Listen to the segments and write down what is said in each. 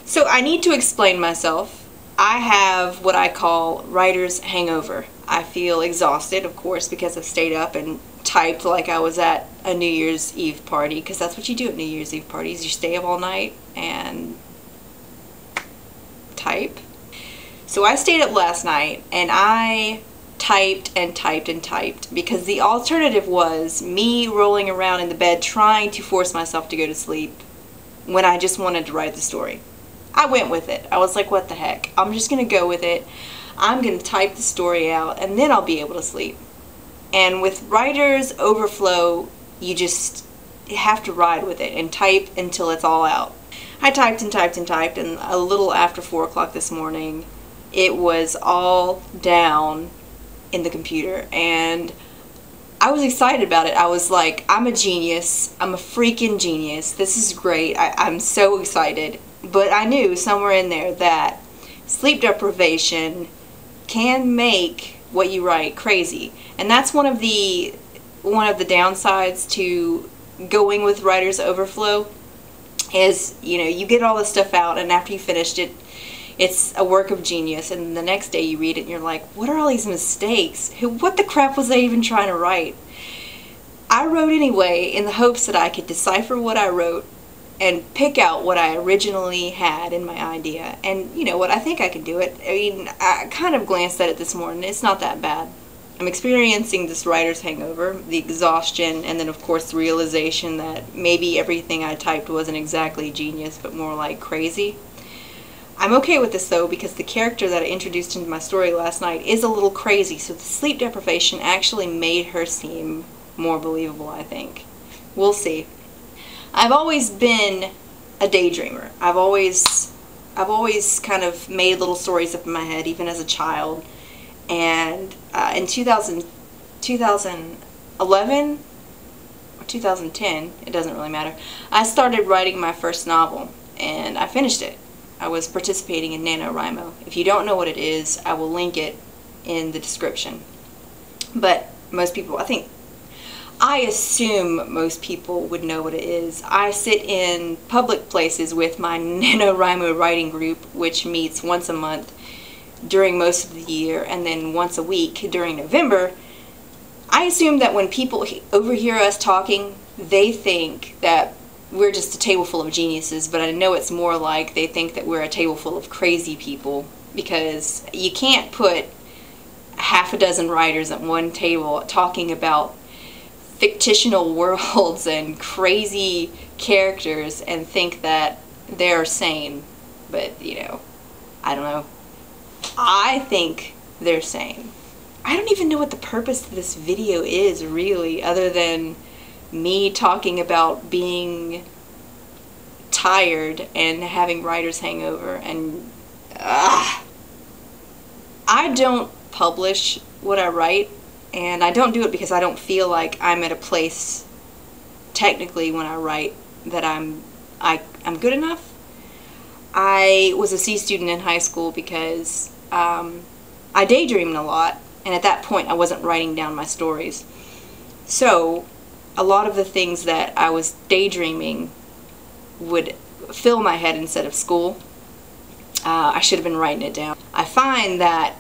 So I need to explain myself. I have what I call writer's hangover. I feel exhausted, of course, because I've stayed up and typed like I was at a New Year's Eve party, because that's what you do at New Year's Eve parties. You stay up all night and type. So I stayed up last night and I typed and typed and typed, because the alternative was me rolling around in the bed trying to force myself to go to sleep when I just wanted to write the story. I went with it. I was like, what the heck? I'm just going to go with it. I'm going to type the story out and then I'll be able to sleep. And with writer's overflow, you just have to ride with it and type until it's all out. I typed and typed and typed, and a little after 4 o'clock this morning, it was all down in the computer, and I was excited about it. I was like, I'm a genius. I'm a freaking genius. This is great. I'm so excited. But I knew somewhere in there that sleep deprivation can make what you write crazy. And that's one of the downsides to going with writer's overflow is, you know, you get all this stuff out, and after you finished it, it's a work of genius, and the next day you read it and you're like, what are all these mistakes? What the crap was I even trying to write? I wrote anyway in the hopes that I could decipher what I wrote and pick out what I originally had in my idea. And you know what, I think I can do it. I mean, I kind of glanced at it this morning. It's not that bad. I'm experiencing this writer's hangover, the exhaustion, and then of course the realization that maybe everything I typed wasn't exactly genius, but more like crazy. I'm okay with this though, because the character that I introduced into my story last night is a little crazy, so the sleep deprivation actually made her seem more believable, I think. We'll see. I've always been a daydreamer. I've always kind of made little stories up in my head, even as a child. And in 2011 or 2010, it doesn't really matter, I started writing my first novel, and I finished it. I was participating in NaNoWRIMO. If you don't know what it is, I will link it in the description. But most people, I assume most people would know what it is. I sit in public places with my NaNoWRIMO writing group, which meets once a month during most of the year, and then once a week during November. I assume that when people overhear us talking, they think that we're just a table full of geniuses, but I know it's more like they think that we're a table full of crazy people, because you can't put half a dozen writers at one table talking about fictional worlds and crazy characters and think that they're sane. But, you know, I don't know. I think they're sane. I don't even know what the purpose of this video is, really, other than me talking about being tired and having writer's hangover. And I don't publish what I write, and I don't do it because I don't feel like I'm at a place technically when I write that I'm good enough. I was a C student in high school because I daydreamed a lot, and at that point I wasn't writing down my stories. So a lot of the things that I was daydreaming would fill my head instead of school. I should have been writing it down. I find that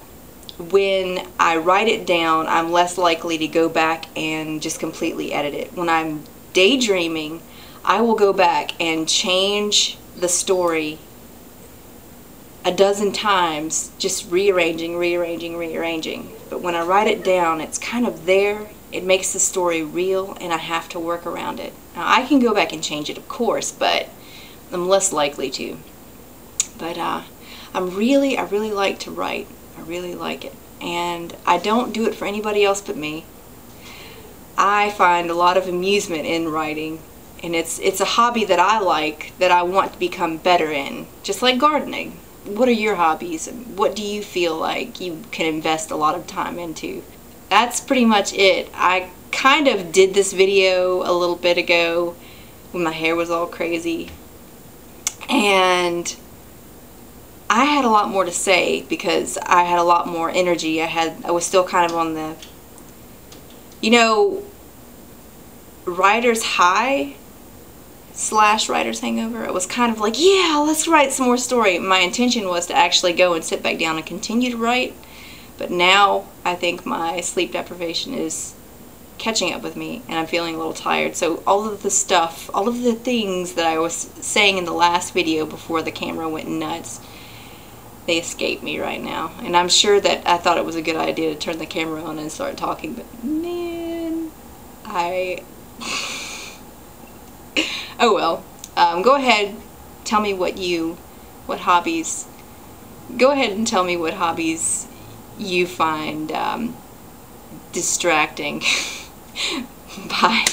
when I write it down, I'm less likely to go back and just completely edit it. When I'm daydreaming, I will go back and change the story a dozen times, just rearranging. But when I write it down, it's kind of there. It makes the story real, and I have to work around it. Now, I can go back and change it, of course, but I'm less likely to. But I really like to write. I really like it, and I don't do it for anybody else but me. I find a lot of amusement in writing, and it's a hobby that I like, that I want to become better in, just like gardening. What are your hobbies? What do you feel like you can invest a lot of time into? That's pretty much it. I kind of did this video a little bit ago when my hair was all crazy, and I had a lot more to say because I had a lot more energy. I was still kind of on the, you know, writer's high. slash writer's hangover. It was kind of like, yeah, let's write some more story. My intention was to actually go and sit back down and continue to write, but now I think my sleep deprivation is catching up with me and I'm feeling a little tired. So all of the stuff, all of the things that I was saying in the last video before the camera went nuts, they escape me right now. And I'm sure that I thought it was a good idea to turn the camera on and start talking, but man, oh well. Go ahead, tell me what hobbies, go ahead and tell me what hobbies you find distracting. Bye.